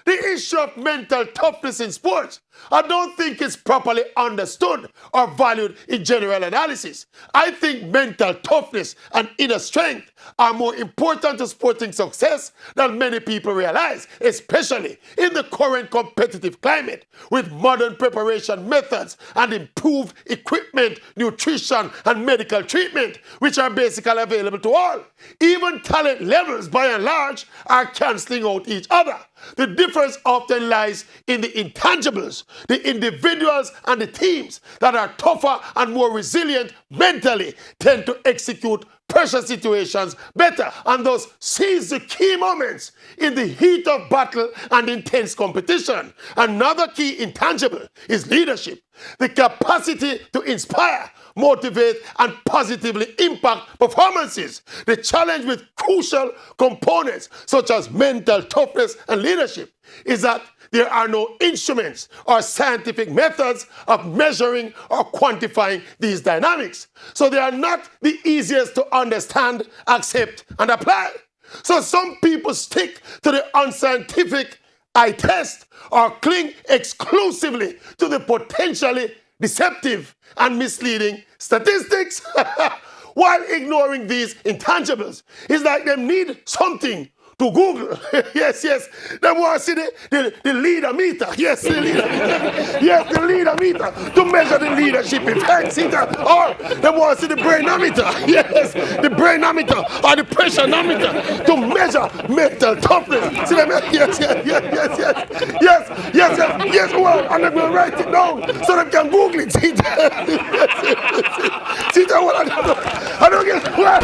The issue of mental toughness in sports, I don't think it's properly understood or valued in general analysis. I think mental toughness and inner strength are more important to sporting success than many people realize, especially in the current competitive climate with modern preparation methods and improved equipment, nutrition, and medical treatment, which are basically available to all. Even talent levels, by and large, are cancelling out each other. The difference often lies in the intangibles, the individuals and the teams that are tougher and more resilient mentally tend to execute pressure situations better and thus seize the key moments in the heat of battle and intense competition. Another key intangible is leadership, the capacity to inspire, motivate, and positively impact performances. The challenge with crucial components such as mental toughness and leadership is that there are no instruments or scientific methods of measuring or quantifying these dynamics. So they are not the easiest to understand, accept, and apply. So some people stick to the unscientific eye test or cling exclusively to the potentially deceptive and misleading statistics while ignoring these intangibles. It's like they need something to Google. Yes. They want to see the leader meter. Yes, the leader meter. Yes, the leader meter to measure the leadership effects. Or they want to see the brainometer. Yes, the brainometer or the pressureometer to measure mental toughness. See them? Yes. Well, and they're going to write it down so they can Google it. See that? What I don't get. Well,